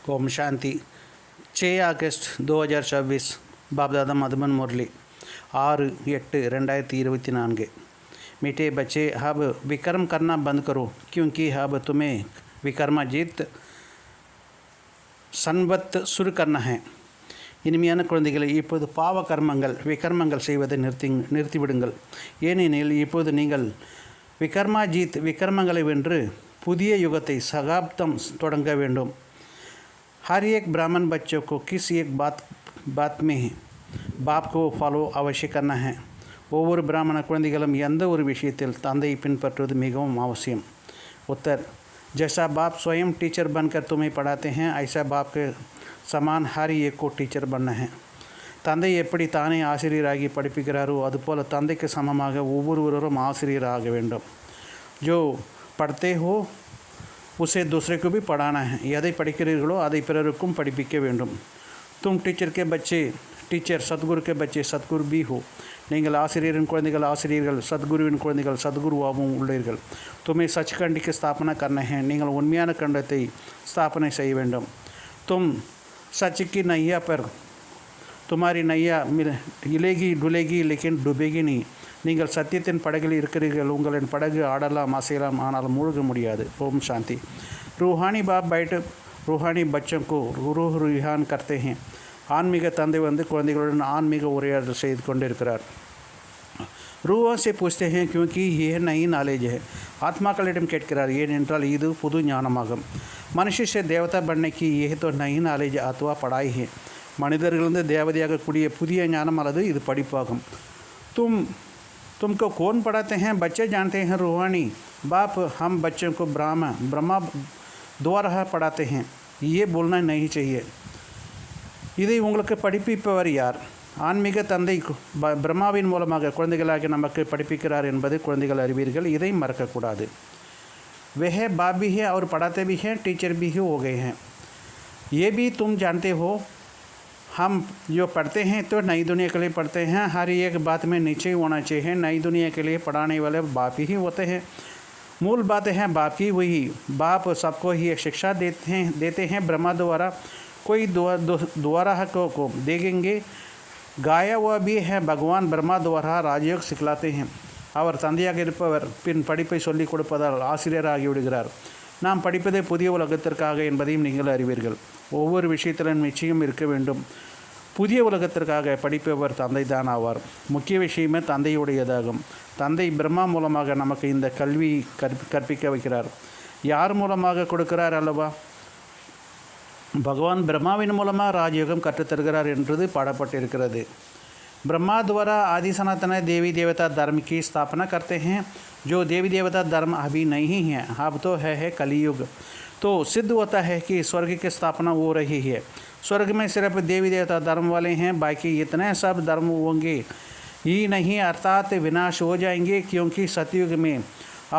ओम शांति 6 अगस्त 2024 बापदादा मधुबन मुरली 6/8/2024। मीठे बच्चे अब विक्रम करना बंद करो क्योंकि अब तुम्हें विक्रमाजीत சன்வத் சுரு करना है। இனிமையான குழந்தைகளை, இப்போது பாவ கர்மங்கள் விக்ரமங்கள் செய்வதை நிறுத்திவிடுங்கள். ஏனெனில் இப்போது நீங்கள் விக்ரமாஜீத் விக்ரமங்களை வென்று புதிய யுகத்தை சகாப்தம் தொடங்க வேண்டும். हर एक ब्राह्मण बच्चों को किसी एक बात में बाप को फॉलो अवश्य करना है. ஒவ்வொரு பிராமண குழந்தைகளும் எந்த ஒரு விஷயத்தில் தந்தையை பின்பற்றுவது மிகவும் அவசியம். उत्तर जैसा बाप स्वयं टीचर बनकर तुम्हें पढ़ाते हैं ऐसा बाप के समान हर एक को टीचर बनना है. தந்தை எப்படி தானே ஆசிரியராகி படிப்பிக்கிறாரோ அதுபோல் தந்தைக்கு சமமாக ஒவ்வொருவரும் ஆசிரியராக வேண்டும். जो पढ़ते हो उसे दूसरे को भी पढ़ाना है. எதை படிக்கிறீர்களோ அதை பிறருக்கும் படிப்பிக்க வேண்டும். तुम टीचर के बच्चे टीचर, सद्गुरु के बच्चे सद्गुरु भी हो. நீங்கள் ஆசிரியரின் குழந்தைகள் ஆசிரியர்கள், சத்குருவின் குழந்தைகள் சத்குருவாகவும் உள்ளீர்கள். तुम्हें सचखंड की स्थापना करना है. நீங்கள் உண்மையான கண்டத்தை ஸ்தாபனை செய்ய வேண்டும். तुम सच की नैया पर तुम्हारी नैया हिलेगी डुलेगी लेकिन डूबेगी नहीं. நீங்கள் சத்தியத்தின் படகில் இருக்கிறீர்கள். உங்களின் படகு ஆடலாம் அசையலாம் ஆனால் மூழ்க முடியாது. ஓம் சாந்தி. रूहानी बाप बैठ रूहानी बच्चों को रूह रुहान करते हैं. ஆன்மீக தந்தை வந்து குழந்தைகளுடன் ஆன்மீக உரையாடல் செய்து கொண்டிருக்கிறார். रूहों से पूछते हैं क्योंकि यह नई नॉलेज है. ஆத்மாக்களிடம் கேட்கிறார் ஏனென்றால் இது புது ஞானமாகும். मनुष्य से देवता बनने की यह तो नई नॉलेज अथवा पढ़ाई है. மனிதர்களிருந்து தேவதையாக கூடிய புதிய ஞானம் அல்லது இது படிப்பாகும். तुमको कौन पढ़ाते हैं? बच्चे जानते हैं रूहानी बाप हम बच्चों को ब्रह्मा द्वारा पढ़ाते हैं. ये बोलना नहीं चाहिए. இதை உங்களுக்கு படிப்பிப்பவர் யார்? ஆன்மீக தந்தை பிரம்மாவின் மூலமாக குழந்தைகளாக நமக்கு படிப்பிக்கிறார் என்பது குழந்தைகள் அறிவீர்கள். இதை மறக்கக்கூடாது. वह बाप भी है और पढ़ाते भी हैं, टीचर भी हो गए हैं. ये भी तुम जानते हो हम जो पढ़ते हैं तो नई दुनिया के लिए पढ़ते हैं. हर एक बात में नीचे होना चाहिए. नई दुनिया के लिए पढ़ाने वाले बाप ही होते हैं. मूल बात है बाप की वही. बाप सबको ही एक शिक्षा देते हैं ब्रह्मा द्वारा. कोई द्वारा को देखेंगे गाया हुआ भी है. भगवान ब्रह्मा द्वारा राजयोग सिखलाते हैं. அவர் தந்தையாக இருப்பவர் பின் படிப்பை சொல்லிக் கொடுப்பதால் ஆசிரியராகி விடுகிறார். நாம் படிப்பதே புதிய உலகத்திற்காக என்பதையும் நீங்கள் அறிவீர்கள். ஒவ்வொரு விஷயத்திலும் நிச்சயம் இருக்க வேண்டும். புதிய உலகத்திற்காக படிப்பவர் தந்தை தான் ஆவார். முக்கிய விஷயமே தந்தையுடையதாகும். தந்தை பிரம்மா மூலமாக நமக்கு இந்த கல்வி கற்பிக்க வைக்கிறார். யார் மூலமாக கொடுக்கிறார் அல்லவா? भगवान ब्रह्माविन मूलமாக राजयोगम கற்றுத்தருகிறார் என்றது பாடப்பட்டிருக்கிறது. ब्रह्मा द्वारा आदि सनातन देवी देवता धर्म की स्थापना करते हैं. जो देवी देवता धर्म अभी नहीं है, अब तो है कलियुग. तो सिद्ध होता है कि स्वर्ग की स्थापना हो रही है. स्वर्ग में सिर्फ देवी देवता धर्म वाले हैं, बाकी इतने सब धर्म होंगे ही नहीं, अर्थात विनाश हो जाएंगे क्योंकि सतयुग में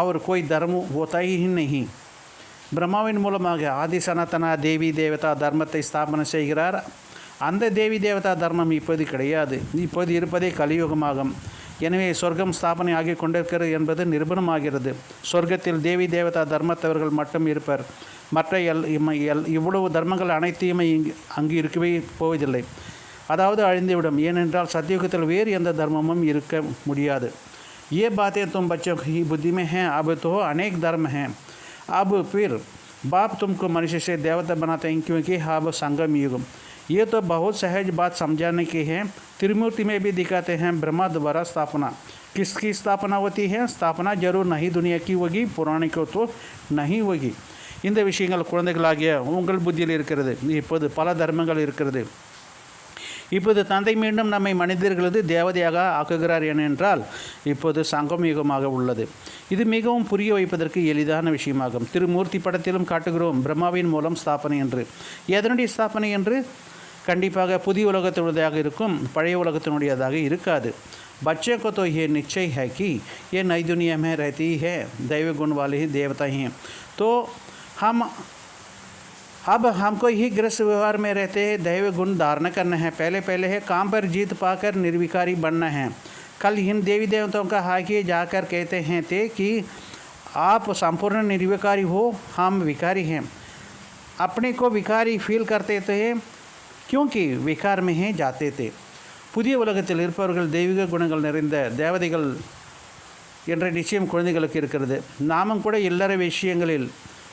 और कोई धर्म होता ही नहीं. பிரம்மாவின் மூலமாக ஆதி சனாதன தேவி தேவதா தர்மத்தை ஸ்தாபனை செய்கிறார். அந்த தேவி தேவதா தர்மம் இப்போது கிடையாது. இப்போது இருப்பதே கலியுகமாகும். எனவே சொர்க்கம் ஸ்தாபனை ஆகி கொண்டிருக்கிறது என்பது நிரூபணமாகிறது. சொர்க்கத்தில் தேவி தேவதா தர்மத்தவர்கள் மட்டும் இருப்பர். மற்ற இவ்வளவு தர்மங்கள் அனைத்தையுமே அங்கு இருக்கவே போவதில்லை. அதாவது அழிந்துவிடும். ஏனென்றால் சத்தியுகத்தில் வேறு எந்த தர்மமும் இருக்க முடியாது. ये बातें तुम बच्चों की बुद्धि में हैं. अब तो अनेक धर्म हैं. अब फिर बाप तुमको मनुष्य से देवता बनाते हैं क्योंकि अब संगम युग. ये तो बहुत सहज बात समझाने की है. त्रिमूर्ति में भी दिखाते हैं ब्रह्मा द्वारा स्थापना. किसकी स्थापना होती है? स्थापना जरूर नई दुनिया की होगी, पुरानी को तो नहीं होगी. இந்த விஷயங்கள் குழந்தைகளாகிய உங்கள் புத்தியில் இருக்கிறது. இப்போது பல தர்மங்கள் இருக்கிறது. இப்போது தந்தை மீண்டும் நம்மை மனிதர்களது தேவதையாக ஆக்குகிறார் ஏனென்றால் இப்போது சங்கம் யுகமாக உள்ளது. இது மிகவும் புரிய வைப்பதற்கு எளிதான விஷயமாகும். திருமூர்த்தி படத்திலும் காட்டுகிறோம் பிரம்மாவின் மூலம் ஸ்தாபனை என்று. எதனுடைய ஸ்தாபனை என்று? கண்டிப்பாக புதிய உலகத்தினுடையதாக இருக்கும், பழைய உலகத்தினுடையதாக இருக்காது. बच्चे को तो ये निश्चय है कि ये नई दुनिया में रहती है, दैव गुण वाले ही देवता हैं. तो अब हमको ही गृहस्थ व्यवहार में रहते हैं दैव गुण धारण करना है. पहले है काम पर जीत पाकर निर्विकारी बनना है. कल इन देवी देवताओं का हाकी जाकर कहते हैं थे कि आप संपूर्ण निर्विकारी हो, हम विकारी हैं. अपने को विकारी फील करते थे क्योंकि विकार में ही जाते थे புதிய உலகத்தில் இருப்பவர்கள் தெய்வீக குணங்கள் நிறைந்த தேவதைகள் என்ற நிச்சயம் குழந்தைகளுக்கு இருக்கிறது. நாமும் கூட இல்லற விஷயங்களில்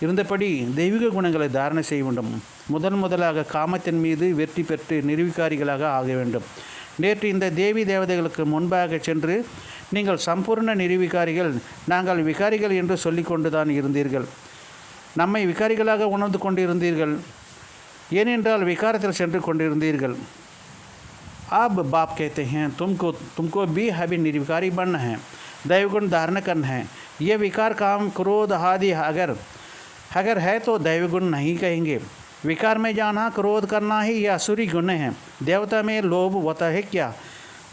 இருந்தபடி தெய்வீக குணங்களை தாரணை செய்ய வேண்டும். முதலாக காமத்தின் மீது வெற்றி பெற்று நிர்விகாரிகளாக ஆக வேண்டும். நேற்று இந்த தேவி தேவதைகளுக்கு முன்பாக சென்று நீங்கள் சம்பூர்ண நிர்விகாரிகள், நாங்கள் விகாரிகள் என்று சொல்லிக்கொண்டு தான் இருந்தீர்கள். நம்மை விகாரிகளாக உணர்ந்து கொண்டிருந்தீர்கள். ஏனென்றால் விகாரத்தில் சென்று கொண்டிருந்தீர்கள். अब बाप कहते हैं तुमको भी अभी निर्विकारी बनना है, दैवगुण धारण करना है. ये विकार काम क्रोध आदि अगर है तो दैवगुण नहीं कहेंगे. विकार में जाना क्रोध करना ही ये असुरी गुण है. देवता में लोभ होता है क्या?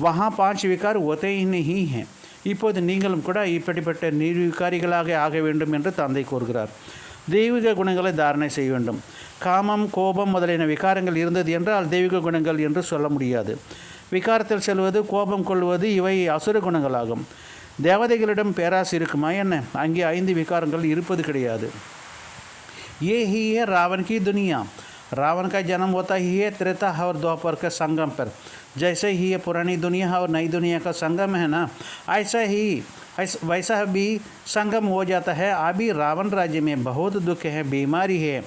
वहाँ 5 विकार होते ही नहीं हैं. இப்போது நீங்களும் கூட இப்படிப்பட்ட நிர்விகாரிகளாக ஆக வேண்டும் என்று தந்தை கூறுகிறார். தெய்வீக குணங்களை தாரணை செய்ய வேண்டும். காமம், கோபம் முதலின விகாரங்கள் இருந்தது என்றால் தெய்வீக குணங்கள் என்று சொல்ல முடியாது. விகாரத்தில் செல்வது, கோபம் கொள்வது இவை அசுர குணங்களாகும். தேவதைகளிடம் பேராசை இருக்குமா என்ன? அங்கே 5 விகாரங்கள் இருப்பது கிடையாது. ये ही है रावण की दुनिया. रावण का जन्म होता ही है त्रेता और द्वापर के संगम पर. जैसे ही ये पुरानी दुनिया और नई दुनिया का संगम है ना, वैसा भी संगम हो जाता है. अभी रावण राज्य में बहुत दुख है, बीमारी है.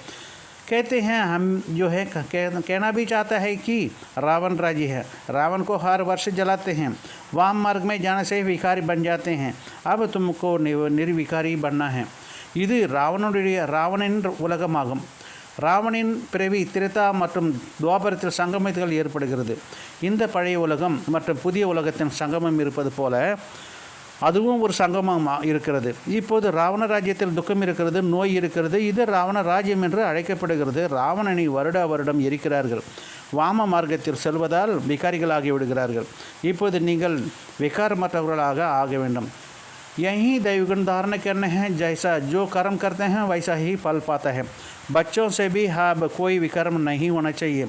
कहते हैं हम जो है कहना भी चाहता है कि रावण राज्य है. रावण को हर वर्ष जलाते हैं. वाम मार्ग में जाने से विकारी बन जाते हैं. अब तुमको निर्विकारी बनना है. இது ராவணனின் உலகமாகும். ராவணின் பிறவி திரேதா மற்றும் துவாபரத்தில் சங்கமங்கள் ஏற்படுகிறது. இந்த பழைய உலகம் மற்றும் புதிய உலகத்தின் சங்கமம் இருப்பது போல அதுவும் ஒரு சங்கமம் இருக்கிறது. இப்போது ராவண ராஜ்யத்தில் துக்கம் இருக்கிறது, நோய் இருக்கிறது. இது ராவண ராஜ்யம் என்று அழைக்கப்படுகிறது. ராவணனை வருடம் எரிக்கிறார்கள். வாம மார்க்கத்தில் செல்வதால் விகாரிகளாகி விடுகிறார்கள். இப்போது நீங்கள் விகாரமற்றவர்களாக ஆக வேண்டும். यही दैवगुण धारण करने हैं. जैसा जो कर्म करते हैं वैसा ही फल पाता है. बच्चों से भी कोई विकर्म नहीं होना चाहिए.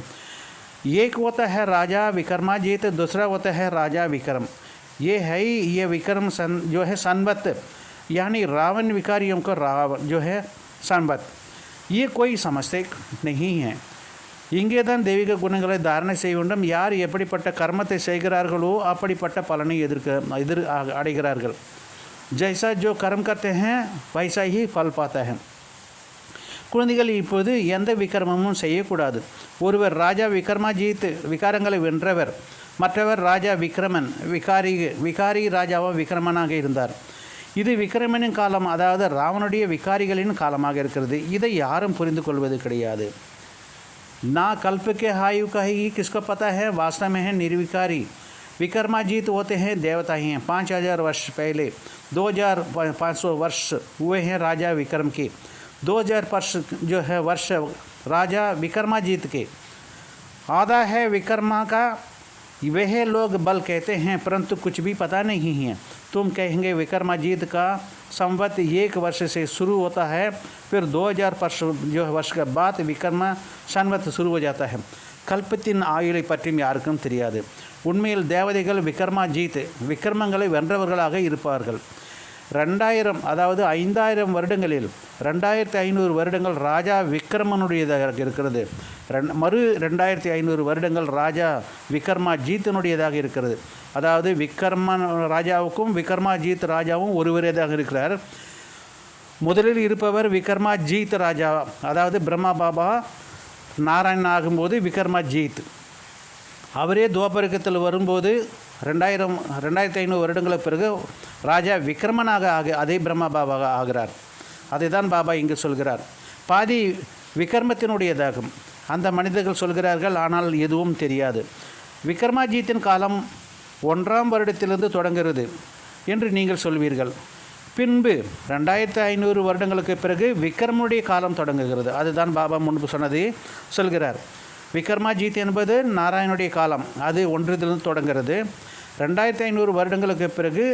एक होता है राजा विक्रमाजीत, दूसरा होता है राजा विक्रम. ये विक्रम जो है संवत, यानी रावण विकारियों को जो है संवत, ये कोई समझते नहीं है. இங்கே தான் தெய்வீக குணங்களை தாரணை செய்ய வேண்டும். யார் எப்படிப்பட்ட கர்மத்தை செய்கிறார்களோ அப்படிப்பட்ட பலனை அடைகிறார்கள். जैसा जो कर्म करते हैं वैसा ही फल पाता है. குழந்தைகள் இப்போது எந்த விக்ரமமும் செய்யக்கூடாது. ஒருவர் ராஜா விக்ரமாஜித் விகாரங்களை வென்றவர், மற்றவர் ராஜா விக்ரமன் விகாரி ராஜாவும் விக்ரமனாக இருந்தார். இது விக்ரமனின் காலம், அதாவது ராவனுடைய விகாரிகளின் காலமாக இருக்கிறது. இதை யாரும் புரிந்து கொள்வது கிடையாது. ना कल्प के आयु का ही किसको पता है, वास्तव में है निर्विकारी. विक्रमाजीत होते हैं देवता ही हैं. 5000 वर्ष पहले 2500 वर्ष हुए हैं राजा विक्रम के. 2000 वर्ष जो है वर्ष राजा विक्रमाजीत के. आधा है विक्रमा का. वह लोग बल कहते हैं परंतु कुछ भी पता नहीं है. तुम कहेंगे विक्रमाजीत का संवत 1 वर्ष से शुरू होता है, फिर 2000 वर्ष के बाद विक्रमा संवत शुरू हो जाता है. கல்பத்தின் ஆயுளை பற்றியும் யாருக்கும் தெரியாது. உண்மையில் தேவதைகள் விக்ரமாஜீத் விக்ரமங்களை வென்றவர்களாக இருப்பார்கள். 2000 அதாவது 5000 வருடங்களில் 2500 வருடங்கள் ராஜா விக்ரமனுடையதாக இருக்கிறது. மறு 2500 வருடங்கள் ராஜா விக்ரமாஜீத்தினுடையதாக இருக்கிறது. அதாவது விக்ரமன் ராஜாவுக்கும் விக்ரமாஜீத் ராஜாவும் ஒருவரேதாக இருக்கிறார். முதலில் இருப்பவர் விக்ரமாஜீத் ராஜா, அதாவது பிரம்மா பாபா நாராயணன் ஆகும்போது விக்ரமாஜீத். அவரே துவாபரகத்தில் வரும்போது 2500 வருடங்களுக்கு பிறகு ராஜா விக்ரமனாக அதே பிரம்மா பாபாக ஆகிறார். அதை தான் பாபா இங்கு சொல்கிறார். பாதி விக்ரமத்தினுடையதாகும். அந்த மனிதர்கள் சொல்கிறார்கள், ஆனால் எதுவும் தெரியாது. விக்ரமாஜீத்தின் காலம் 1ஆம் வருடத்திலிருந்து தொடங்குகிறது என்று நீங்கள் சொல்வீர்கள். பின்பு 2500 வருடங்களுக்கு பிறகு விக்ரமனுடைய காலம் தொடங்குகிறது. அதுதான் பாபா முன்பு சொன்னதை சொல்கிறார். விக்ரமாஜீத் என்பது நாராயணனுடைய காலம், அது 1லிருந்து தொடங்கிறது. 2500 வருடங்களுக்கு பிறகு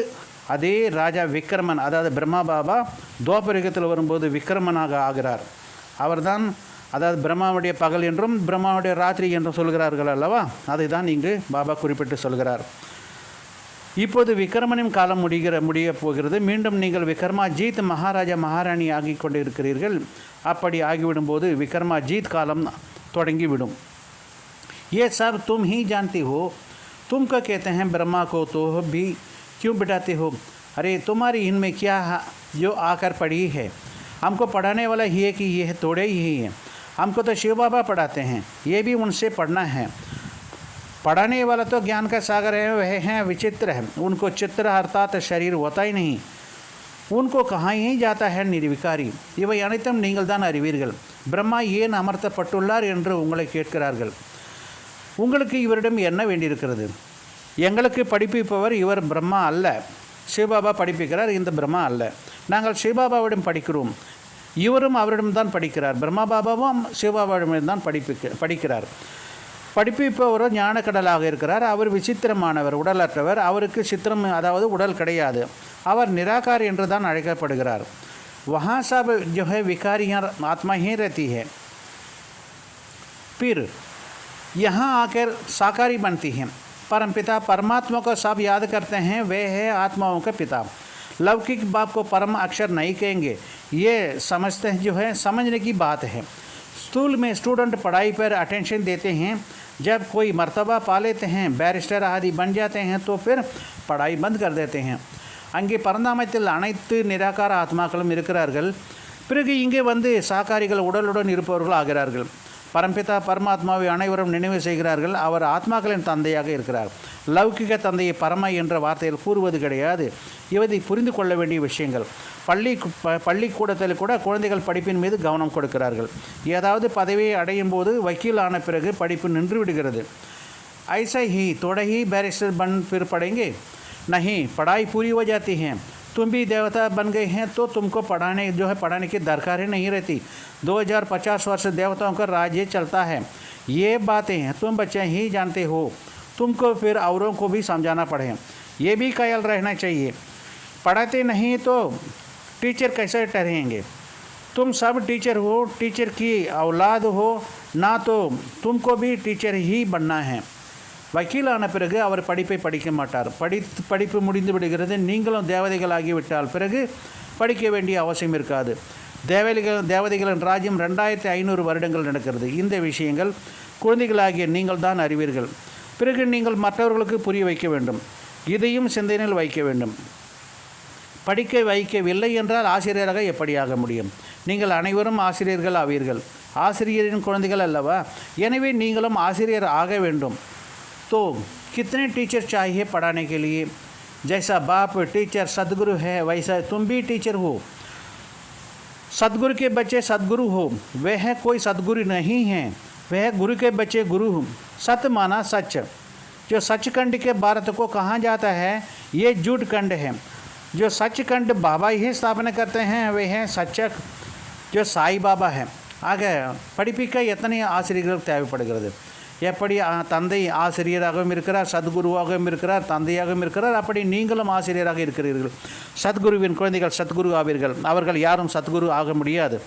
அதே ராஜா விக்ரமன், அதாவது பிரம்மா பாபா துவாபரகத்தில் வரும்போது விக்ரமனாக ஆகிறார். அவர்தான், அதாவது பிரம்மாவுடைய பகல் என்றும் பிரம்மாவுடைய ராத்திரி என்றும் சொல்கிறார்கள் அல்லவா, அதை தான் இங்கு பாபா குறிப்பிட்டு சொல்கிறார். இப்போது விக்ரமனின் காலம் முடிய போகிறது. மீண்டும் நீங்கள் விக்ரமாஜீத் மகாராஜா மகாராணி ஆகி கொண்டு இருக்கிறீர்கள். அப்படி ஆகிவிடும்போது விக்ரமாஜீத் காலம் தொடங்கிவிடும். ये सब तुम ही जानती हो. तुम क्या कहते हैं ब्रह्मा को तो भी क्यों बिठाते हो? अरे तुम्हारी इनमें क्या जो आकर पड़ी है? हमको पढ़ाने वाला ही है कि यह थोड़े ही हैं. हमको तो शिव बाबा पढ़ाते हैं, ये भी उनसे पढ़ना है. पढ़ाने वाला तो ज्ञान का सागर है, वह हैं विचित्र है. उनको चित्र अर्थात शरीर होता ही नहीं. उनको कहाँ ही जाता है निर्विकारी. இவை அனைத்தும் நீங்கள் தான் அறிவீர்கள். பிரம்மா ஏன் அமர்த்தப்பட்டுள்ளார் என்று உங்களை கேட்கிறார்கள். உங்களுக்கு இவரிடம் என்ன வேண்டியிருக்கிறது? எங்களுக்கு படிப்பிப்பவர் இவர் பிரம்மா அல்ல. சிவபாபா படிப்பிக்கிறார், இந்த பிரம்மா அல்ல. நாங்கள் சிவபாபாவிடம் படிக்கிறோம், இவரும் அவரிடம்தான் படிக்கிறார். பிரம்மா பாபாவும் சிவபாபாவிடம்தான் படிக்கிறார். படிப்பிப்பவரோ ஞானக்கடலாக இருக்கிறார். அவர் விசித்திரமானவர், உடலற்றவர். அவருக்கு சித்திரம் அதாவது உடல் கிடையாது. அவர் நிராகாரி என்று தான் அழைக்கப்படுகிறார். वहाँ सब जो है विकारियाँ आत्मा ही रहती है, फिर यहाँ आकर साकारी बनती हैं. परमपिता परमात्मा को सब याद करते हैं, वे है आत्माओं के पिता. लौकिक बाप को परम अक्षर नहीं कहेंगे, ये समझते हैं जो है समझने की बात है. स्कूल में स्टूडेंट पढ़ाई पर अटेंशन देते हैं. जब कोई मर्तबा पा लेते हैं, बैरिस्टर आदि बन जाते हैं, तो फिर पढ़ाई बंद कर देते हैं. அங்கே பரந்தாமத்தில் அனைத்து நிராகார ஆத்மாக்களும் இருக்கிறார்கள். பிறகு இங்கே வந்து சாக்காரிகள் உடலுடன் இருப்பவர்கள் ஆகிறார்கள். பரம்பிதா பரமாத்மாவை அனைவரும் நினைவு செய்கிறார்கள். அவர் ஆத்மாக்களின் தந்தையாக இருக்கிறார். லௌகிக தந்தையை பரம என்ற வார்த்தையில் கூறுவது கிடையாது. இவதை புரிந்து கொள்ள வேண்டிய விஷயங்கள். பள்ளிக்கூடத்தில் கூட குழந்தைகள் படிப்பின் மீது கவனம் கொடுக்கிறார்கள். ஏதாவது பதவியை அடையும் போது வக்கீல் ஆன பிறகு படிப்பு நின்று விடுகிறது. ऐसा ही थोड़ा ही बैरिस्टर बन फिर पढ़ेंगे? नहीं, पढ़ाई पूरी हो जाती है. तुम भी देवता बन गए हैं तो तुमको पढ़ाने की दरकार ही नहीं रहती. 2050 वर्ष देवताओं का राज्य चलता है. ये बातें तुम बच्चे ही जानते हो. तुमको फिर औरों को भी समझाना पड़े. ये भी ख्याल रहना चाहिए, पढ़ाते नहीं तो टीचर कैसे ठहरेंगे? तुम सब टीचर हो, टीचर की औलाद हो, ना तो तुमको भी टीचर ही बनना है. வக்கீலான பிறகு அவர் படிப்பை படிக்க மாட்டார். படிப்பு முடிந்து விடுகிறது. நீங்களும் தேவதைகள் ஆகிவிட்டால் பிறகு படிக்க வேண்டிய அவசியம் இருக்காது. தேவதைகளின் ராஜ்யம் 2500 வருடங்கள் நடக்கிறது. இந்த விஷயங்கள் குழந்தைகளாகிய நீங்கள் தான் அறிவீர்கள். பிறகு நீங்கள் மற்றவர்களுக்கு புரிய வைக்க வேண்டும். இதையும் சிந்தனையில் வைக்க வேண்டும். படிக்க வைக்கவில்லை என்றால் ஆசிரியராக எப்படி ஆக முடியும்? நீங்கள் அனைவரும் ஆசிரியர்கள் ஆவீர்கள். ஆசிரியரின் குழந்தைகள் அல்லவா? எனவே நீங்களும் ஆசிரியர் ஆக வேண்டும். तो कितने टीचर चाहिए पढ़ाने के लिए? जैसा बाप टीचर सदगुरु है, वैसा तुम भी टीचर हो. सदगुरु के बच्चे सदगुरु हो. वह कोई सदगुरु नहीं हैं, वह गुरु के बच्चे गुरु हो. सत माना सच. जो सचखंड के भारत को कहा जाता है, ये झूठ खंड है. जो सचखंड बाबा ही स्थापना करते हैं, वे हैं सचक जो साई बाबा है. ஆக படிப்பிக்க எத்தனை ஆசிரியர்கள் தேவைப்படுகிறது? எப்படி தந்தை ஆசிரியராகவும் இருக்கிறார், சத்குருவாகவும் இருக்கிறார், தந்தையாகவும் இருக்கிறார், அப்படி நீங்களும் ஆசிரியராக இருக்கிறீர்கள். சத்குருவின் குழந்தைகள் சத்குரு ஆவீர்கள். அவர்கள் யாரும் சத்குரு ஆக முடியாது.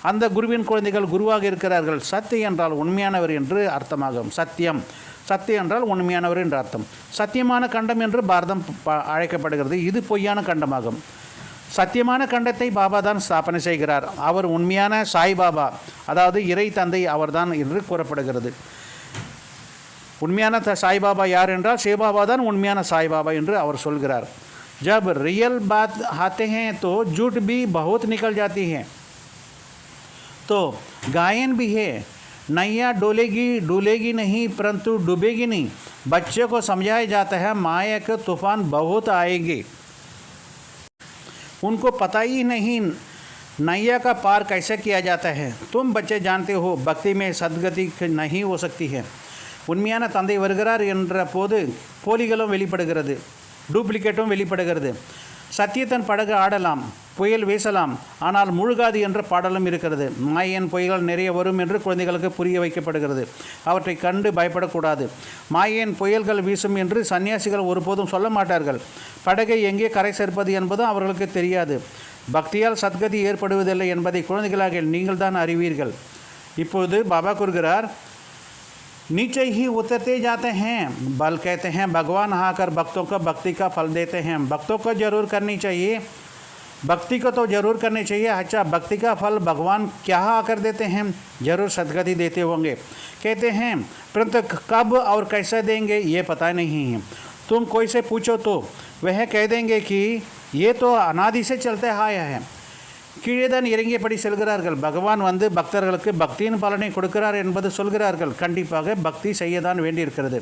அந்த குருவின் குழந்தைகள் குருவாக இருக்கிறார்கள். சத்து என்றால் உண்மையானவர் என்று அர்த்தமாகும். சத்தியம் என்றால் உண்மையானவர் என்று அர்த்தம். சத்தியமான கண்டம் என்று பாரதம் அழைக்கப்படுகிறது. இது பொய்யான கண்டமாகும். சத்தியமான கண்டத்தை பாபா தான் ஸ்தாபனை செய்கிறார். அவர் உண்மையான சாய்பாபா, அதாவது இறை தந்தை அவர்தான் என்று கூறப்படுகிறது. உண்மையான சாய்பாபா யார் என்றால் சிவபாபா தான் உண்மையான சாய்பாபா என்று அவர் சொல்கிறார். जब रियल बात आते हैं तो झूठ भी बहुत निकल जाती है. तो गायन भी है, नैया डोलेगी नहीं परंतु डूबेगी नहीं. बच्चों को समझाया जाता है माया के तूफान बहुत आएंगे. उनको पता ही नहीं नैया का पार कैसे किया जाता है. तुम बच्चे जानते हो भक्ति में सदगति नहीं हो सकती है. உண்மையான தந்தை வருகிறார் என்ற போது போலிகளும் வெளிப்படுகிறது, டூப்ளிகேட்டும் வெளிப்படுகிறது. சத்தியத்தின் படகு ஆடலாம், புயல் வீசலாம், ஆனால் முழுகாது என்ற பாடலும் இருக்கிறது. மாயன் புயல்கள் நிறைய வரும் என்று குழந்தைகளுக்கு புரிய வைக்கப்படுகிறது. அவற்றை கண்டு பயப்படக்கூடாது. மாயன் புயல்கள் வீசும் என்று சன்னியாசிகள் ஒருபோதும் சொல்ல மாட்டார்கள். படகை எங்கே கரை சேர்ப்பது என்பதும் அவர்களுக்கு தெரியாது. பக்தியால் சத்கதி ஏற்படுவதில்லை என்பதை குழந்தைகளாக நீங்கள் தான் அறிவீர்கள். இப்போது பாபா கூறுகிறார், नीचे ही उतरते जाते हैं। बल कहते हैं भगवान आकर भक्तों को भक्ति का फल देते हैं। भक्तों को जरूर करनी चाहिए, भक्ति को तो जरूर करनी चाहिए। अच्छा, भक्ति का फल भगवान क्या आकर देते हैं? जरूर सदगति देते होंगे। कहते हैं परंतु कब और कैसा देंगे ये पता नहीं है। तुम कोई से पूछो तो वह कह देंगे कि ये तो अनादि से चलते आया है। கீழேதான் இறங்கியபடி செல்கிறார்கள். பகவான் வந்து பக்தர்களுக்கு பக்தியின் பலனை கொடுக்கிறார் என்பது சொல்கிறார்கள். கண்டிப்பாக பக்தி செய்யதான் வேண்டியிருக்கிறது.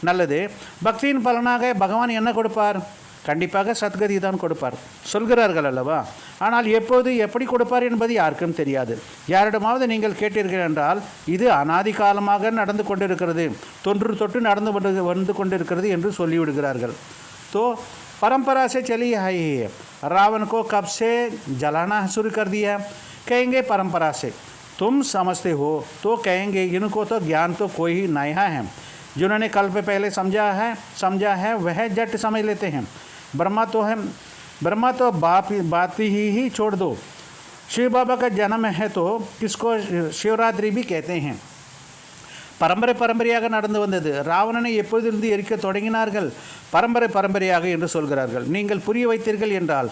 நல்லது. பக்தியின் பலனாக பகவான் என்ன கொடுப்பார்? கண்டிப்பாக சத்கதி தான் கொடுப்பார் சொல்கிறார்கள் அல்லவா? ஆனால் எப்போது எப்படி கொடுப்பார் என்பது யாருக்கும் தெரியாது. யாரிடமாவது நீங்கள் கேட்டீர்கள் என்றால் இது அனாதி காலமாக நடந்து கொண்டிருக்கிறது, தொன்று தொட்டு நடந்து வந்து கொண்டிருக்கிறது என்று சொல்லிவிடுகிறார்கள். तो परंपरा से चली आई है। रावण को कब से जलाना शुरू कर दिया? कहेंगे परंपरा से। तुम समझते हो तो कहेंगे इनको तो ज्ञान तो कोई नया है। जिन्होंने कल्प पहले समझा है वह जट समझ लेते हैं। ब्रह्मा तो बात ही छोड़ दो। शिव बाबा का जन्म है तो किसको शिवरात्रि भी कहते हैं। பரம்பரையாக நடந்து வந்தது. ராவணனை எப்பொழுதிலிருந்து எரிக்க தொடங்கினார்கள்? பரம்பரையாக என்று சொல்கிறார்கள். நீங்கள் புரிய வைத்தீர்கள் என்றால்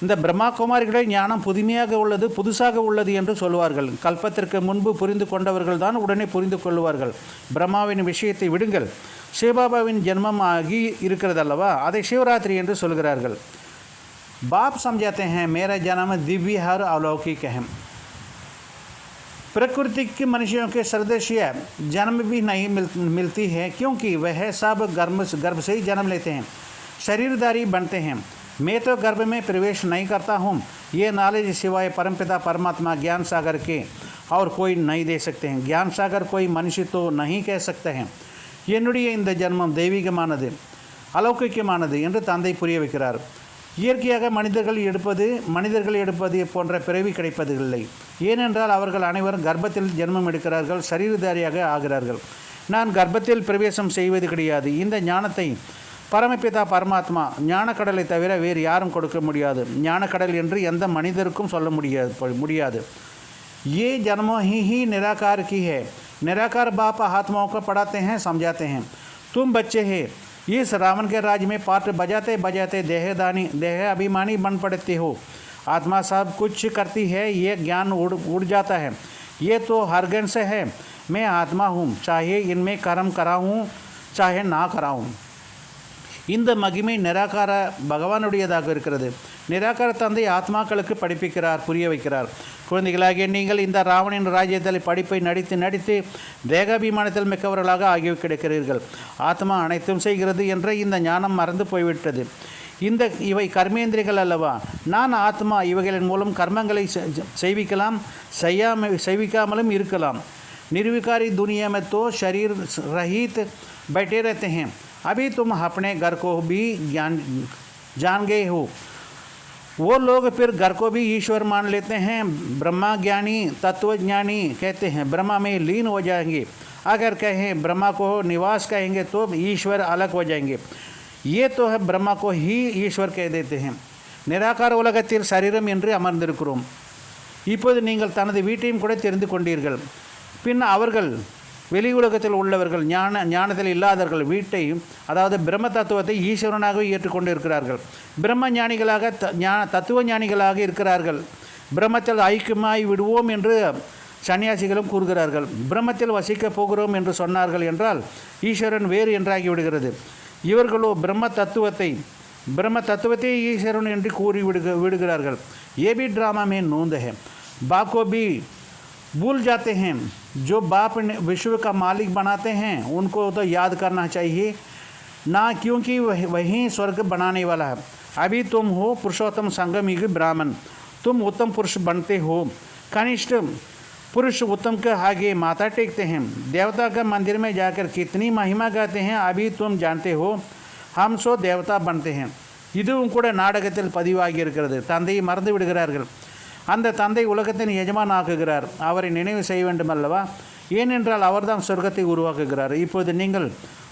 இந்த பிரம்மா குமாரிகளுடைய ஞானம் புதுசாக உள்ளது என்று சொல்வார்கள். கல்பத்திற்கு முன்பு புரிந்து கொண்டவர்கள் தான் உடனே புரிந்து கொள்வார்கள். பிரம்மாவின் விஷயத்தை விடுங்கள். சிவபாபாவின் ஜென்மம் ஆகி இருக்கிறது அல்லவா, அதை சிவராத்திரி என்று சொல்கிறார்கள். बाप समझाते हैं मेरा जन्म दिव्य हर अलौकिक है। प्रकृति के मनुष्यों के सदृश्य जन्म भी नहीं मिलती है, क्योंकि वह सब गर्भ से ही जन्म लेते हैं, शरीरधारी बनते हैं। मैं तो गर्भ में प्रवेश नहीं करता हूँ। ये नॉलेज सिवाय परमपिता परमात्मा ज्ञान सागर के और कोई नहीं दे सकते हैं। ज्ञान सागर कोई मनुष्य तो नहीं कह सकते हैं। என்னுடைய இந்த ஜன்மம் தெய்வீகமானது, அலௌகிக்கமானது என்று தந்தை புரிய வைக்கிறார். இயற்கையாக மனிதர்கள் எடுப்பது போன்ற பிறவி கிடைப்பதில்லை. ஏனென்றால் அவர்கள் அனைவரும் கர்ப்பத்தில் ஜென்மம் எடுக்கிறார்கள், சரீரதாரியாக ஆகிறார்கள். நான் கர்ப்பத்தில் பிரவேசம் செய்வது கிடையாது. இந்த ஞானத்தை பரமபிதா பரமாத்மா ஞானக்கடலை தவிர வேறு யாரும் கொடுக்க முடியாது. ஞானக்கடல் என்று எந்த மனிதருக்கும் சொல்ல முடியாது. ये जन्मों ही निराकार की है। निराकार बाप आत्माओं को पढ़ाते हैं, समझाते हैं। तुम बच्चे हैं, इस रावण के राज में पाठ बजाते देह अभिमानी बन पड़ते हो। आत्मा सब कुछ करती है, ये ज्ञान उड़ जाता है। ये तो हरगन से है, मैं आत्मा हूँ, चाहे इनमें कर्म कराऊँ चाहे ना कराऊँ। இந்த மகிமை நிராகார பகவானுடையதாக இருக்கிறது. நிராகார தந்தை ஆத்மாக்களுக்கு படிப்பிக்கிறார், புரிய வைக்கிறார். குழந்தைகளாகிய நீங்கள் இந்த ராவணின் ராஜ்யத்தில் படிப்பை நடித்து தேகாபிமானத்தில் மிக்கவர்களாக ஆகிய கிடைக்கிறீர்கள். ஆத்மா அனைத்தும் செய்கிறது என்ற இந்த ஞானம் மறந்து போய்விட்டது. இவை கர்மேந்திரிகள் அல்லவா? நான் ஆத்மா, இவைகளின் மூலம் கர்மங்களை செய்விக்காமலும் இருக்கலாம். निर्विकारी दुनिया में तो शरीर रहित बैठे रहते हैं। अभी तुम अपने घर को भी जान गए हो। वो लोग फिर घर को भी ईश्वर मान लेते हैं। ब्रह्मा ज्ञानी तत्वज्ञानी कहते हैं ब्रह्मा में लीन हो जाएंगे। अगर कहें ब्रह्मा को निवास कहेंगे तो ईश्वर अलग हो जाएंगे। ये तो है ब्रह्मा को ही ईश्वर कह देते हैं। நிராகார உலகத்தில் சரீரம் என்று அமர்ந்திருக்கிறோம். இப்போது நீங்கள் தனது வீட்டையும் கூட தெரிந்து கொண்டீர்கள். பின் அவர்கள் வெளி உலகத்தில் உள்ளவர்கள் ஞானத்தில் இல்லாதவர்கள் வீட்டை, அதாவது பிரம்ம தத்துவத்தை ஈஸ்வரனாக ஏற்றுக்கொண்டு இருக்கிறார்கள். பிரம்ம ஞானிகளாக தத்துவ ஞானிகளாக இருக்கிறார்கள். பிரம்மத்தில் ஐக்கியமாய் விடுவோம் என்று சன்னியாசிகளும் கூறுகிறார்கள். பிரம்மத்தில் வசிக்கப் போகிறோம் என்று சொன்னார்கள் என்றால் ஈஸ்வரன் வேறு என்றாகி விடுகிறது. இவர்களோ பிரம்ம தத்துவத்தை ஈஸ்வரன் என்று கூறி விடுகிறார்கள். ये भी ड्रामा में नूंद है। बाप को भी भूल जाते हैं। जो बाप ने विश्व का मालिक बनाते हैं उनको तो याद करना चाहिए ना, क्योंकि वही स्वर्ग बनाने वाला है। अभी तुम हो पुरुषोत्तम संगमयुगी ब्राह्मण, तुम उत्तम पुरुष बनते हो। कनिष्ठ पुरुष उत्तम के आगे माथा टेकते हैं। देवता के मंदिर में जाकर कितनी महिमा गाते हैं, अभी तुम जानते हो। हम सो देवता बनते हैं। இதுவும் கூட நாடகத்தில் பதிவாகி இருக்கிறது. தந்தையை மறந்து விடுகிறார்கள். அந்த தந்தை உலகத்தின் எஜமான் ஆக்குகிறார். அவரை நினைவு செய்ய வேண்டும் அல்லவா? ஏனென்றால் அவர்தான் சொர்க்கத்தை உருவாக்குகிறார். இப்போது நீங்கள்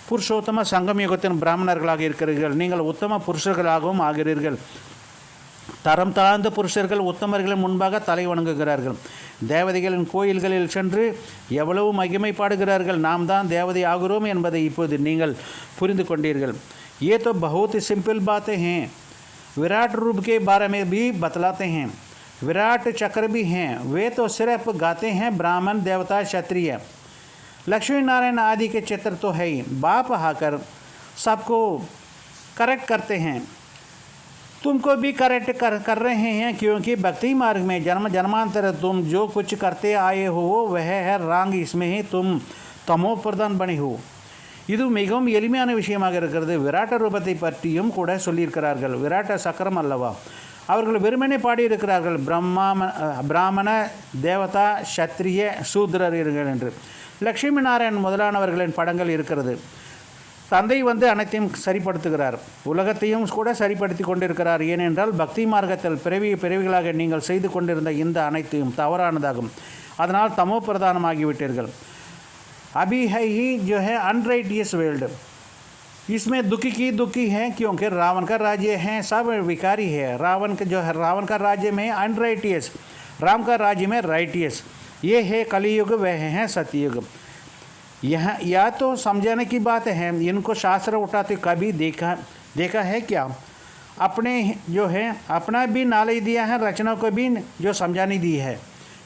புருஷோத்தம சங்கம் யுகத்தின் பிராமணர்களாக இருக்கிறீர்கள். நீங்கள் உத்தம புருஷர்களாகவும் ஆகிறீர்கள். தரம் தாழ்ந்த புருஷர்கள் உத்தமர்களின் முன்பாக தலை வணங்குகிறார்கள். தேவதைகளின் கோயில்களில் சென்று எவ்வளவு மகிமை பாடுகிறார்கள். நாம் தான் தேவதை ஆகிறோம் என்பதை இப்போது நீங்கள் புரிந்து கொண்டீர்கள். ये तो बहुत ही सिंपल बातें हैं. विराट रूप के बारे में भी बतलाते हैं. विराट चक्र भी हैं. वे तो सिर्फ गाते हैं ब्राह्मण देवता क्षत्रिय. लक्ष्मी नारायण आदि के चित्र तो है ही. बाप आकर सबको करेक्ट करते हैं. तुमको भी करेक्ट कर रहे हैं, क्योंकि भक्ति मार्ग में जन्म जन्मांतर तुम जो कुछ करते आए हो वह है रंग. इसमें ही तुम तमो प्रधान बने हो. இது மிகவும் எளிமையான விஷயமாக இருக்கிறது. விராட்ட ரூபத்தை பற்றியும் கூட சொல்லியிருக்கிறார்கள். விராட்ட சக்கரம் அல்லவா. அவர்கள் வெறுமனே பாடியிருக்கிறார்கள் பிராமண தேவதா சத்திரிய சூத்ரர்கள் என்று. லக்ஷ்மி நாராயண் முதலானவர்களின் படங்கள் இருக்கிறது. தந்தை வந்து அனைத்தையும் சரிப்படுத்துகிறார், உலகத்தையும் கூட சரிப்படுத்தி கொண்டிருக்கிறார். ஏனென்றால் பக்தி மார்க்கத்தில் பிறவிகளாக நீங்கள் செய்து கொண்டிருந்த இந்த அனைத்தையும் தவறானதாகும். அதனால் தமோ பிரதானமாகிவிட்டீர்கள். अभी है ही जो है अनराइटियस वर्ल्ड. इसमें दुखी है, क्योंकि रावण का राज्य है सब विकारी है. रावण का राज्य में अनराइटियस, राम का राज्य में राइटियस. ये है कलियुग, वह है सतयुग. यहाँ या तो समझाने की बात है. इनको शास्त्र उठाते कभी देखा है क्या? अपने जो है अपना भी नॉलेज दिया है, रचना को भी जो समझाने दी है.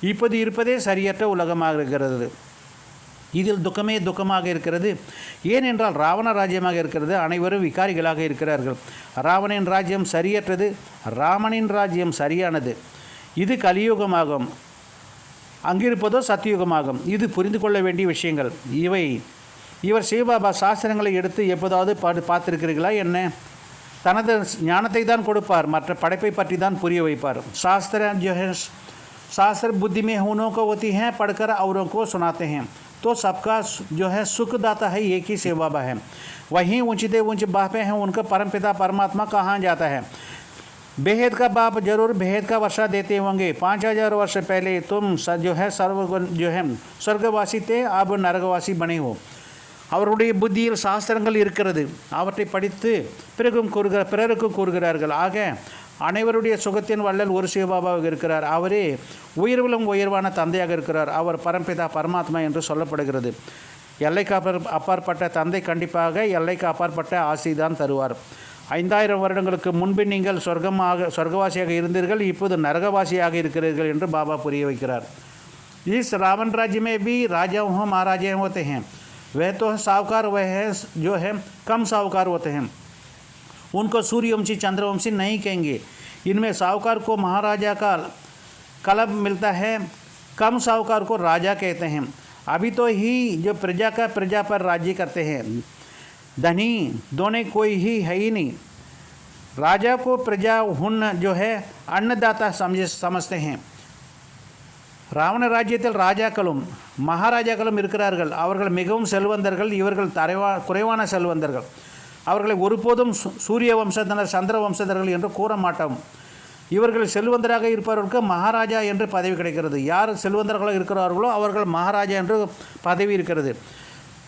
இப்போது இருப்பதே சரியற்ற உலகமாக இருக்கிறது. இதில் துக்கமாக இருக்கிறது. ஏனென்றால் ராவண ராஜ்யமாக இருக்கிறது. அனைவரும் விகாரிகளாக இருக்கிறார்கள். ராவணின் ராஜ்யம் சரியற்றது, ராமனின் ராஜ்யம் சரியானது. இது கலியுகமாகும், அங்கிருப்பதோ சத்தியுகமாகும். இது புரிந்து கொள்ள வேண்டிய விஷயங்கள் இவர் சிவபாபா சாஸ்திரங்களை எடுத்து எப்போதாவது பார்த்திருக்கிறீர்களா என்ன? தனது ஞானத்தை தான் கொடுப்பார், மற்ற படைப்பை பற்றி தான் புரிய வைப்பார். शास्त्र बुद्धि में होने को होती हैं, पढ़कर औरों को सुनाते हैं. तो सबका जो है सुख दाता है एक ही शिव बाबा है. वहीं ऊंचे ऊंचे बापे हैं, उनका परमपिता परमात्मा कहाँ जाता है? बेहद का बाप जरूर बेहद का वर्षा देते होंगे. 5000 वर्ष पहले तुम जो है स्वर्गवासी थे, अब नरकवासी बने हो. அவருடைய புத்தியில் சாஸ்திரங்கள் இருக்கிறது. அவற்றை படித்து பிறருக்கும் கூறுகிறார்கள். ஆக அனைவருடைய சுகத்தின் வள்ளல் ஒரு சிவபாபாவாக இருக்கிறார். அவரே உயர்விலும் உயர்வான தந்தையாக இருக்கிறார். அவர் பரம்பிதா பரமாத்மா என்று சொல்லப்படுகிறது. எல்லைக்கு அப்பாற்பட்ட தந்தை கண்டிப்பாக எல்லைக்கு அப்பாற்பட்ட ஆசைதான் தருவார். 5000 வருடங்களுக்கு முன்பு நீங்கள் சொர்க்கவாசியாக இருந்தீர்கள், இப்போது நரகவாசியாக இருக்கிறீர்கள் என்று பாபா புரிய வைக்கிறார். इस रावण राज्य में भी राजा हो महाराजा होते हैं. वह तो साहूकार, वह है जो है कम साहूकार होते हैं. उनको सूर्यवंशी चंद्रवंशी नहीं कहेंगे. इनमें साहूकार को महाराजा का कलब मिलता है, कम साहूकार को राजा कहते हैं. अभी तो ही जो प्रजा पर राज्य करते हैं. धनी दोने कोई ही है ही नहीं. राजा को प्रजा हुन जो है अन्नदाता समझते हैं. ராவண ராஜ்யத்தில் ராஜாக்களும் மகாராஜாக்களும் இருக்கிறார்கள். அவர்கள் மிகவும் செல்வந்தர்கள், இவர்கள் குறைவான செல்வந்தர்கள். அவர்களை ஒருபோதும் சூரிய வம்சத்தினர் சந்திர வம்சத்தர்கள் என்று கூற மாட்டோம். இவர்கள் செல்வந்தராக இருப்பவர்களுக்கு மகாராஜா என்று பதவி கிடைக்கிறது. யார் செல்வந்தர்களாக இருக்கிறார்களோ அவர்கள் மகாராஜா என்று பதவி இருக்கிறது.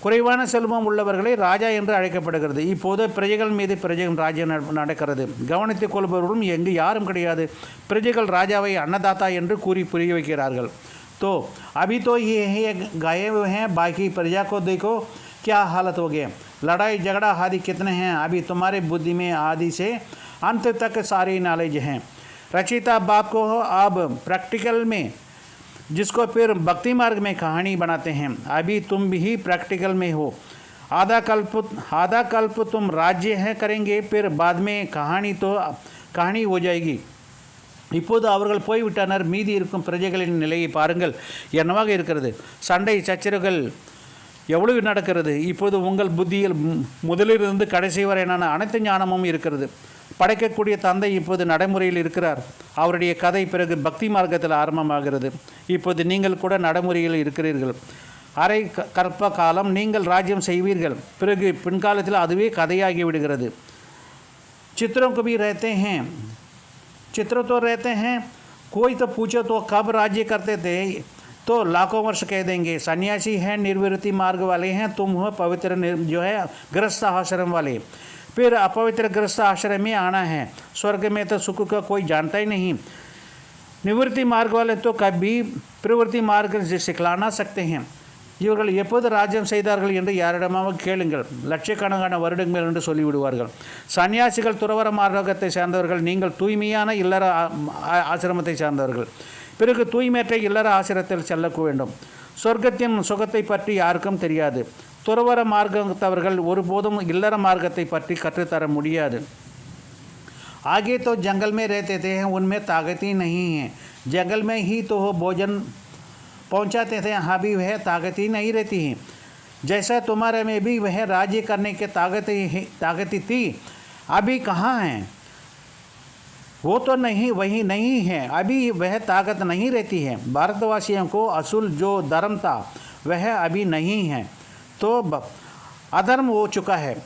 குறைவான செல்வம் உள்ளவர்களை ராஜா என்று அழைக்கப்படுகிறது. இப்போது பிரஜைகள் மீது பிரஜைகள் ராஜ்யம் நடக்கிறது. கவனித்துக் கொள்பவர்களும் எங்கு யாரும் கிடையாது. பிரஜைகள் ராஜாவை अन्नदाता என்று கூறி புரிய வைக்கிறார்கள். तो अभी तो ये गए हुए हैं, बाकी प्रजा को देखो क्या हालत हो गया. लड़ाई झगड़ा आदि कितने हैं. अभी तुम्हारे बुद्धि में आदि से अंत तक सारी नॉलेज हैं. रचिता बाप को अब प्रैक्टिकल में, जिसको फिर भक्ति मार्ग में कहानी बनाते हैं. अभी तुम भी प्रैक्टिकल में हो. आधा कल्प तुम राज्य है करेंगे, फिर बाद में कहानी हो जाएगी. இப்போது அவர்கள் போய்விட்டனர். மீதி இருக்கும் பிரஜைகளின் நிலையை பாருங்கள், என்னவாக இருக்கிறது. சண்டை சச்சரவுகள் எவ்வளவு நடக்கிறது. இப்போது உங்கள் புத்தியில் முதலிலிருந்து கடைசி வரையான அனைத்து ஞானமும் இருக்கிறது. படைக்கக்கூடிய தந்தை இப்போது நடைமுறையில் இருக்கிறார். அவருடைய கதை பிறகு பக்தி மார்க்கத்தில் ஆரம்பமாகிறது. இப்போது நீங்கள் கூட நடைமுறையில் இருக்கிறீர்கள். அரை கற்ப காலம் நீங்கள் ராஜ்யம் செய்வீர்கள். பிறகு பின்காலத்தில் அதுவே கதையாகி விடுகிறது. चित्रों को भी रहते हैं, चित्र तो रहते हैं. कोई तो पूछो तो कब राज्य करते थे, तो लाखों वर्ष कह देंगे. सन्यासी हैं, निर्वृत्ति मार्ग वाले हैं, तुम हो पवित्र जो है गृहस्थ आश्रम वाले. फिर अपवित्रग्रस्त आश्रय में आना है। स्वर्ग में तो सुख का कोई जानता ही नहीं। निवृत्ति मार्ग वाले तो कभी प्रवृत्ति मार्ग सिखलाना सकते हैं। இவர்கள் எப்போது ராஜ்யம் செய்தார்கள் என்று யாரிடமாவது கேளுங்கள், லட்சக்கணக்கான வருடங்கள் என்று சொல்லிவிடுவார்கள். சன்னியாசிகள் துறவர மார்க்கத்தை சேர்ந்தவர்கள், நீங்கள் தூய்மையான இல்லற ஆசிரமத்தை சேர்ந்தவர்கள். பிறகு தூய்மையற்ற இல்லற ஆசிரமத்தில் செல்ல வேண்டும். சொர்க்கத்தின் சுகத்தை பற்றி யாருக்கும் தெரியாது. துறவர மார்க்கத்தவர்கள் ஒருபோதும் இல்லற மார்க்கத்தை பற்றி கற்றுத்தர முடியாது. आगे तो जंगल में रहते थे, उनमें ताकत ही नहीं है। जंगल में ही तो भोजन पहुंचाते थे, यहाँ भी वह ताकत ही नहीं रहती है। जैसा तुम्हारे में भी वह राज्य करने के ताकत थी, अभी कहाँ है? वो तो नहीं, वही नहीं है, अभी वह ताकत नहीं रहती है। भारतवासियों को असूल जो धर्म था वह अभी नहीं है, तो अधर्म हो चुका है।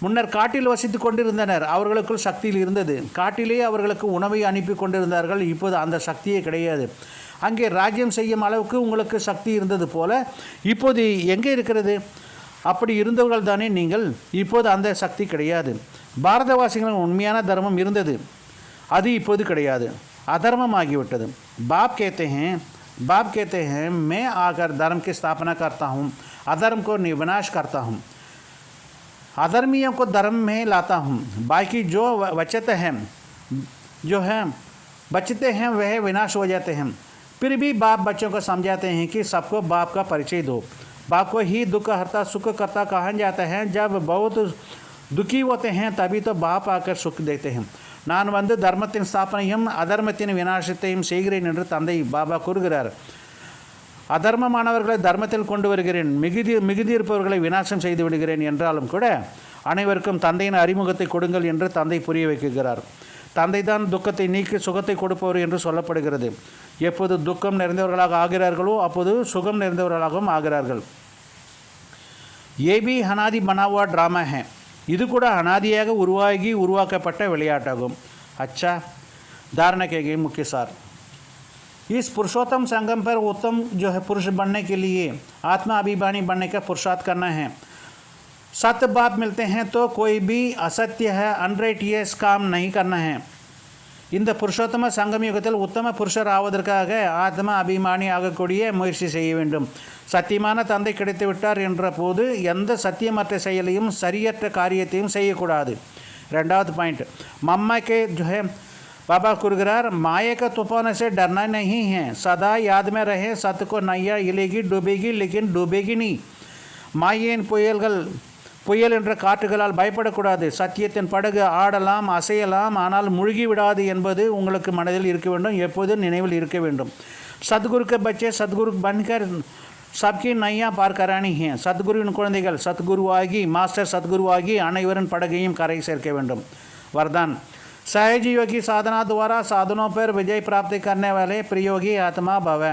முன்னர் காட்டில் வசித்து கொண்டிருந்தனர், அவர்களுக்குள் சக்தியில் இருந்தது. காட்டிலே அவர்களுக்கு உணவை அனுப்பி கொண்டிருந்தார்கள். இப்போது அந்த சக்தியே கிடையாது. அங்கே ராஜ்யம் செய்யும் அளவுக்கு உங்களுக்கு சக்தி இருந்தது போல இப்போது எங்கே இருக்கிறது? அப்படி இருந்தவர்கள் தானே நீங்கள். இப்போது அந்த சக்தி கிடையாது. பாரதவாசிகளின் உண்மையான தர்மம் இருந்தது, அது இப்போது கிடையாது, அதர்மமாகிவிட்டது. பாப் कहते हैं मैं आकर धर्म की स्थापना करता हूँ, अधर्म को विनाश करता हूँ, अधर्मियों को धर्म में लाता हूँ, बाकी जो बचते हैं वह विनाश हो जाते हैं। फिर भी बाप बच्चों को समझाते हैं कि सबको बाप का परिचय दो। बाप को ही दुख हरता सुख करता कहा जाता है। जब बहुत दुखी होते हैं तभी तो बाप आकर सुख देते हैं। நான் வந்து தர்மத்தின் ஸ்தாபனையும் அதர்மத்தின் விநாசத்தையும் செய்கிறேன் என்று தந்தை பாபா கூறுகிறார். அதர்மமானவர்களை தர்மத்தில் கொண்டு வருகிறேன், மிகுதி இருப்பவர்களை விநாசம் செய்து விடுகிறேன் என்றாலும் கூட அனைவருக்கும் தந்தையின் அறிமுகத்தை கொடுங்கள் என்று தந்தை புரிய வைக்கிறார். தந்தை தான் துக்கத்தை நீக்கி சுகத்தை கொடுப்பவர் என்று சொல்லப்படுகிறது. எப்போது துக்கம் நிறைந்தவர்களாக ஆகிறார்களோ அப்போது சுகம் நிறைந்தவர்களாகவும் ஆகிறார்கள். ஏபி அனாதி பனாவா ட்ராமா है, இது கூட அனாதியாக உருவாக்கப்பட்ட விளையாட்டாகும். अच्छा, धारणा के गए मुख्य सार, इस पुरुषोत्तम संगम पर उत्तम जो है पुरुष बनने के लिए आत्मा अभिमानी बनने का पुरुषार्थ करना है। सत्य बाप मिलते हैं तो कोई भी असत्य है अनराइटियस काम नहीं करना है. இந்த புருஷோத்தம சங்கம் யுகத்தில் உத்தம புருஷர் ஆவதற்காக ஆத்ம அபிமானி ஆகக்கூடிய முயற்சி செய்ய வேண்டும். சத்தியமான தந்தை கிடைத்து விட்டார் என்ற போது எந்த சத்தியமற்ற செயலையும் சரியற்ற காரியத்தையும் செய்யக்கூடாது. ரெண்டாவது பாயிண்ட், मम्मा के जो है बाबा कुरगरार माया का तूफान से डरना नहीं है, सदा याद में रहे सत्य को नैया हिलेगी डूबेगी लेकिन डूबेगी नहीं. மாயின் புயல் என்ற காற்றுகளால் பயப்படக்கூடாது. சத்தியத்தின் படகு ஆடலாம் அசையலாம், ஆனால் மூழ்கி விடாது என்பது உங்களுக்கு மனதில் இருக்க வேண்டும், எப்போதும் நினைவில் இருக்க வேண்டும். சத்குரு के बच्चे सद्गुरु बनकर सबकी नैया पार करानी है. சத்குருவின் குழந்தைகள் சத்குருவாகி மாஸ்டர் சத்குருவாகி அனைவரின் படகையும் கரை சேர்க்க வேண்டும். वरदान, सहज योगी साधना द्वारा साधनों पर विजय प्राप्त करने वाले प्रयोगी आत्मा भव.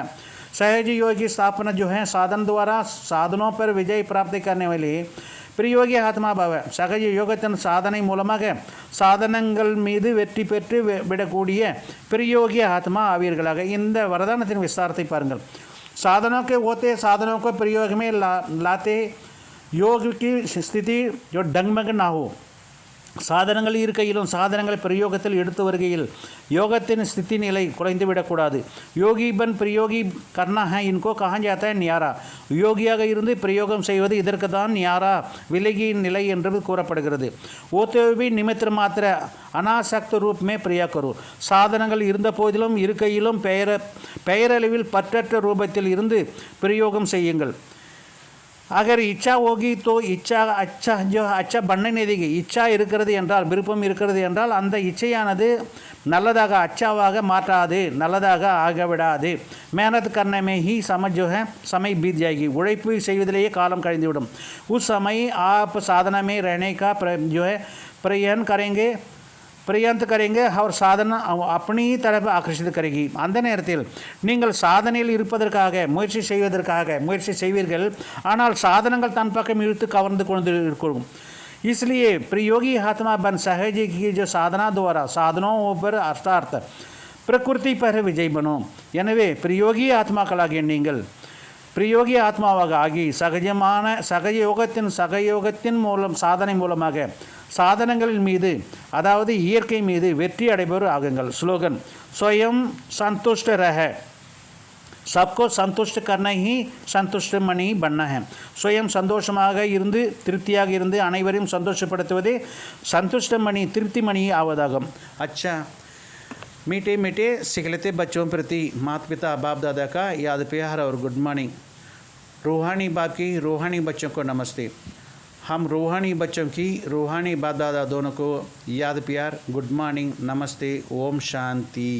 सहज योगी स्थापना जो है साधन द्वारा साधनों पर विजय प्राप्त करने वाले பிரியோகி ஆத்மா பவ. சகஜ யோகத்தின் சாதனை மூலமாக சாதனங்கள் மீது வெற்றி பெற்று விடக்கூடிய பிரியோகி ஆத்மா ஆவீர்களாக. இந்த வரதானத்தின் விஸ்தாரத்தை பாருங்கள். साधनों के होते साधनों को प्रयोग में लाते योग की स्थिति जो डगमग ना हो. சாதனங்கள் இருக்கையிலும் சாதனங்களை பிரயோகத்தில் எடுத்து வருகையில் யோகத்தின் ஸ்திதி நிலை குறைந்து விடக்கூடாது. யோகி பன் பிரயோகி கர்ணா है इनको कहा जाता है न्यारा. யோகியாக இருந்து பிரயோகம் செய்வது இதற்கு தான் न्यारा விலகியின் நிலை என்று கூறப்படுகிறது. ஓத்தேவி நிமித்திர மாத்திர அனாசக்த ரூப் மே பிரியா கரு. சாதனங்கள் இருந்த போதிலும் இருக்கையிலும் பெயரளவில் பற்றற்ற ரூபத்தில் இருந்து பிரயோகம் செய்யுங்கள். अगर इच्छा होगी तो इच्छा अच्छा बनने नहीं देगी. इच्छा இருக்கிறது என்றால் விருப்பம் இருக்கிறது என்றால் அந்த இச்சையானது நல்லதாக அச்சாவாக மாற்றாது, நல்லதாக ஆகவிடாது. मेहनत करने में ही समझ जो है समय बीत जाएगी. உழைப்பு செய்வதிலேயே காலம் கழிந்துவிடும். उस समय आप साधना में रहने का जो है प्रयत्न करेंगे और साधना अपनी तरफ आकर्षित करेगी. அந்த நேரத்தில் நீங்கள் சாதனையில் இருப்பதற்காக முயற்சி செய்வீர்கள், ஆனால் சாதனங்கள் தன் பக்கம் இழுத்து கவர்ந்து கொண்டு இருக்கும். इसलिए प्रयोगी आत्मा बन सहज की जो साधना द्वारा साधनों पर अर्थार्थ प्रकृति पर विजय बनो. எனவே பிரயோகி ஆத்மாக்களாகிய நீங்கள் பிரயோகி ஆத்மாவாக ஆகி சகஜ யோகத்தின் மூலம் சாதனை மூலமாக சாதனங்களின் மீது அதாவது இயற்கை மீது வெற்றி அடைபவர் ஆகுங்கள். ஸ்லோகன் ஸ்வயம் சந்துஷ்ட ரஹ, सबको संतुष्ट करना ही संतुष्ट मणि बनना है. स्वयं சந்தோஷமாக இருந்து திருப்தியாக இருந்து அனைவரையும் சந்தோஷப்படுத்துவதே संतुष्ट मणि திருப்தி மணி ஆவதாகும். अच्छा, मीठे मीठे सिखलते बच्चों प्रति माता पिता बाप दादा का याद प्यार और गुड मॉर्निंग. रूहानी बाप की रूहानी बच्चों को नमस्ते. हम रूहानी बच्चों की रूहानी बाप दादा दोनों को याद प्यार, गुड मॉर्निंग, नमस्ते, ओम शांति.